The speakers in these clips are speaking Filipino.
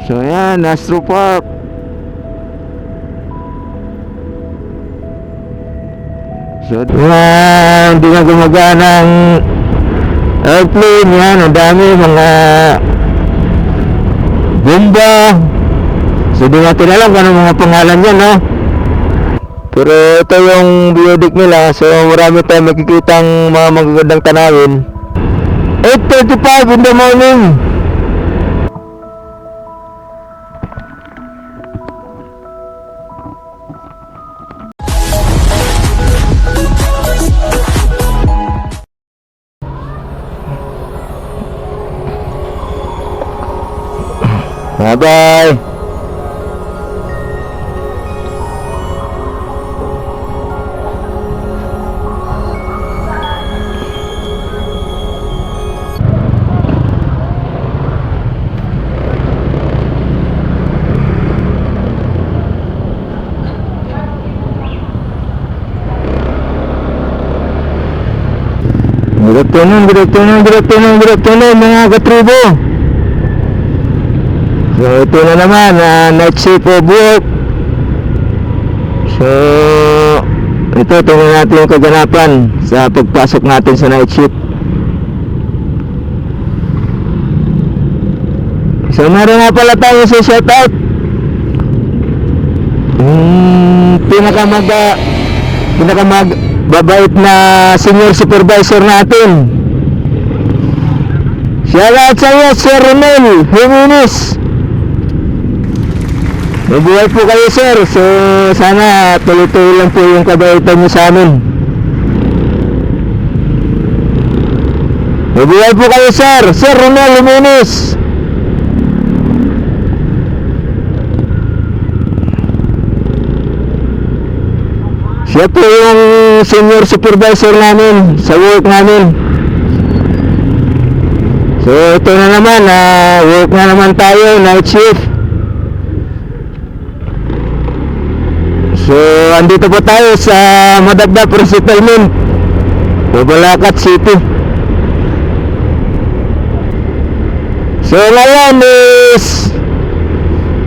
So yan, Astro Park. So hindi na gumagana ang airplane. Yan, ang dami mga bomba. So di natin alam kung anong mga pangalan yan, no? Pero ito yung biodik nila. So marami tayong makikitang mga magagandang tanawin. 8:35 in the morning. Bye-bye. Good afternoon mga katribo. So ito na naman, night shift of work. So ito, tingnan natin yung kaganapan sa pagpasok natin sa night shift. So meron nga pala tayo sa shoutout. Pinakamagbabait na senior supervisor natin. Shoutout sa iyo, Sir Romel Jimenez. Mabuhay po kayo, sir. So sana tuloy-tuloy lang po yung kabaitan niyo sa amin. Mabuhay po kayo, sir. Sir Romel Jimenez. Siya po yung senior supervisor namin sa work namin. So ito na naman, work na naman tayo, night shift. So andito po tayo sa Madagdag Resettlement, Mabalacat City. So ngayon is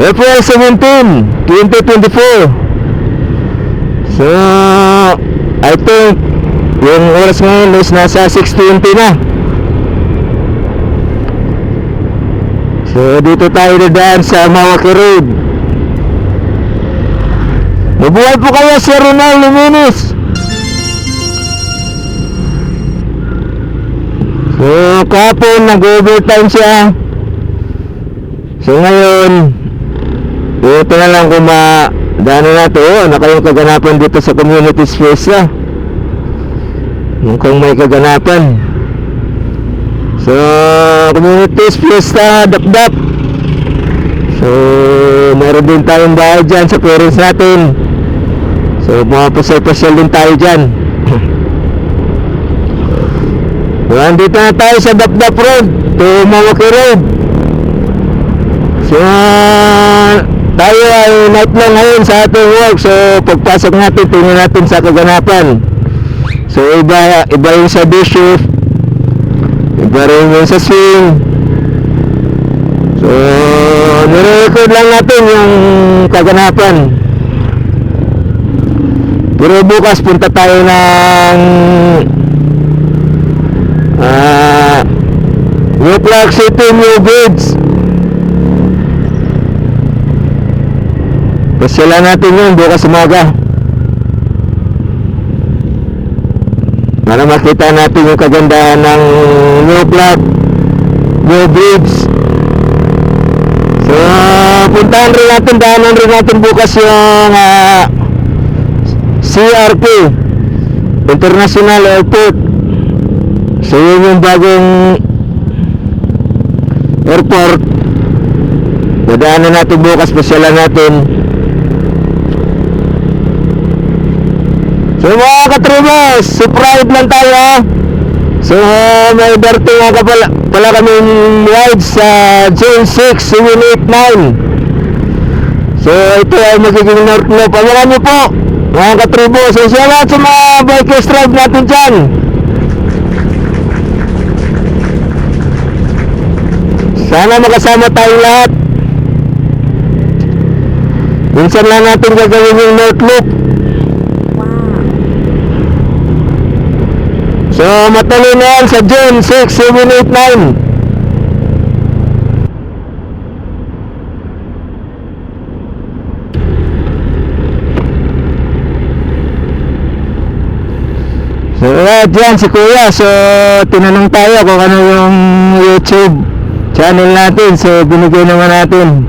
April 17, 2024. So I think yung oras ngayon is nasa 6:20 na. So dito tayo dadaan sa Mawaki Road. Mabuhay po kayo, Sir Ronald Jimenez. So kahapon nag-overtime siya. So ngayon ito na lang kung daanan natin. Ano kayong kaganapan dito sa community space na? Mukhang may kaganapan. So community space na Dapdap. So meron din tayong bahay dyan sa parents natin. So mga pasyal-pasyal din tayo dyan. So andito na tayo sa Dapdap Road to Mawaki Road. So tayo ay night lang ngayon sa ating work. So pagpasok natin, tingnan natin sa kaganapan. So iba yung sa day shift, iba rin yung sa swing. So nire-record lang natin yung kaganapan. Pero bukas punta tayo ng New Clark City, New Bridge. Pasyalan natin yun bukas umaga para makita natin yung kagandahan ng New Clark, New Bridge. So puntahan rin natin, daanan rin natin bukas yung CRP International Airport. So yun yung bagong airport. Dadaanan natin bukas, pasyalan natin. So mga katribos, surprise lang tayo. So may darte nga pala kaming ride sa June 6, 789. So ito ay magiging North Loop. Abangan nyo po mga katribos. So salamat sa mga bikers tribe natin dyan. Sana makasama tayong lahat. Minsan lang natin gagawin yung north loop. So matuloy na yan sa June 6, 7, 8, 9. So dyan si Kuya. So tinanong tayo kung ano yung YouTube channel natin. So binigay naman natin.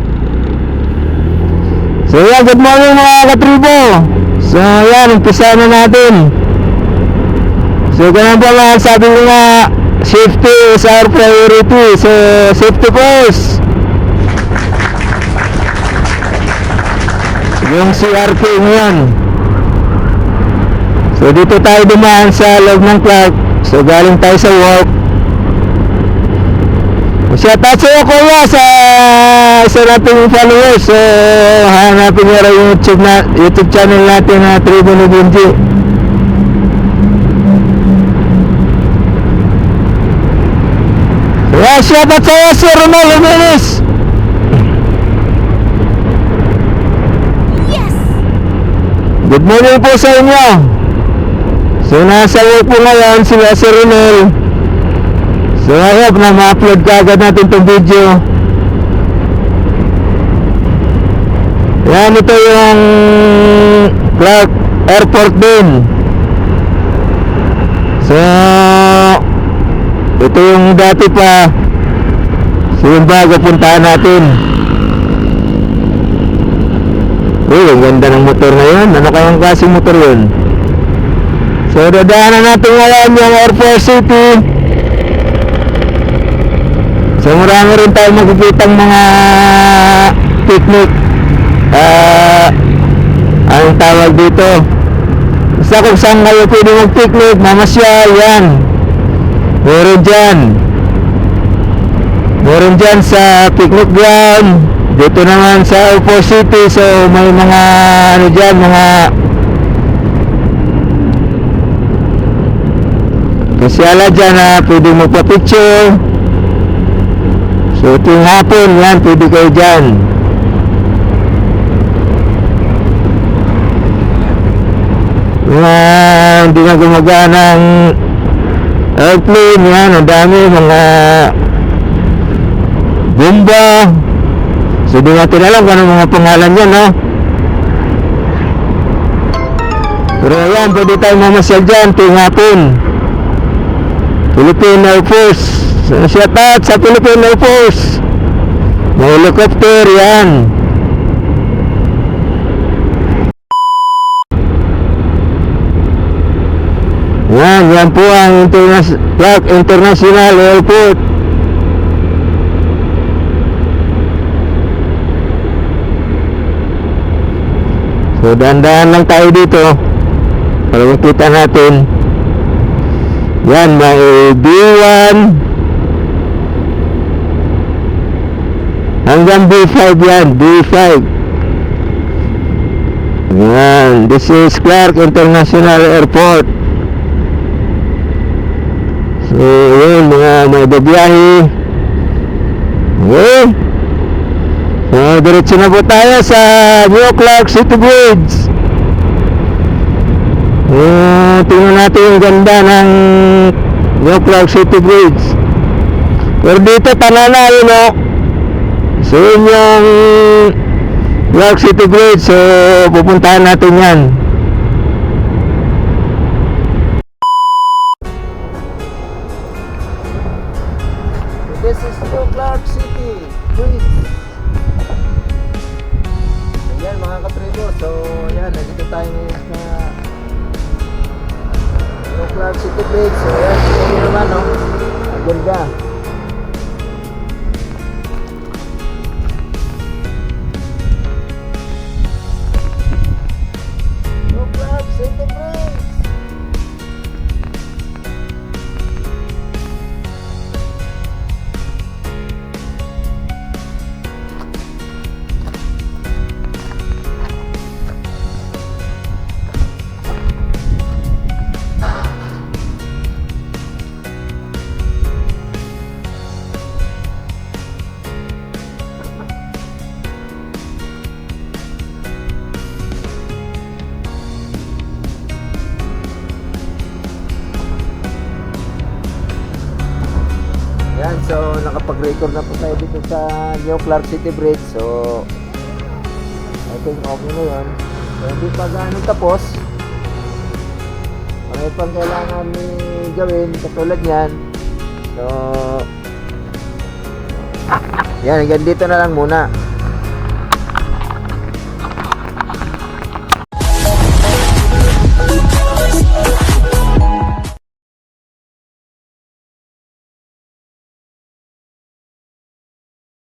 So yan, good morning mga katribo. So yan, umpisa na natin. So ganun po mga sabi ko nga, safety is our priority. So safety first. Yung CRP ngayon. So dito tayo dumaan sa loob ng Clark. So galing tayo sa work. Shout out sa'yo Kuya sa isa nating followers. So hanapin nyo rin yung YouTube channel natin na Tribo ni Bunji. So shout out sa'yo Sir Ronald Jimenez. Yes! Good morning po sa inyo. So nasa work po ngayon sila Sir Ronel. So I hope na ma-upload ka agad natin itong video. Yan, ito yung Clark Airport din. So ito yung dati pa. So yung bago puntahan natin. Uy, ang ganda ng motor na yun. Ano kayang klaseng motor yun? So dadaanan natin ngayon yung Air Force City. So marami rin tayo magkikitang mga picnic. Anong tawag dito? Basta kung saan kayo pwede mag-picnic, mamasyal, yan. Meron dyan sa picnic ground. Dito naman sa Air Force City. So may mga ano dyan, mga kasyala dyan na pwede magpa-picture. So tuwing hapon yan, pwede kayo dyan. Hindi na gumagana ng airplane yan. Ang dami mga bomba. So di natin alam kung anong mga pangalan yan, no? Pero yan, pwede tayo mamasyal dyan tuwing hapon. Philippine Air Force. So, shout out sa Philippine Air Force. May helicopter yan. Yan po ang Clark International Airport. So dahan-dahan lang tayo dito para makita natin. Yan, may B1 hanggang B5 yan, B5. Yan, this is Clark International Airport. So yun, mga may babiyahe. Okay. So diretso na po tayo sa New Clark City Bridge. Tingnan natin yung ganda ng New Clark City Bridge. Pero dito tanana yun, o. So yun yung Clark City Bridge. So pupuntahan natin yan. This is New Clark City Bridge. Ayan mga katribo. So ayan, nandito tayo ngayon sa New Clark City Bridge. So ayan, ito naman, no? Ang ganda. New Clark City Bridge. So nakapag-record na po tayo dito sa New Clark City Bridge. So I think okay na yun. So hindi pa ganun tapos. May pang kailangan ni gawin katulad yan. So yan, hanggang dito na lang muna.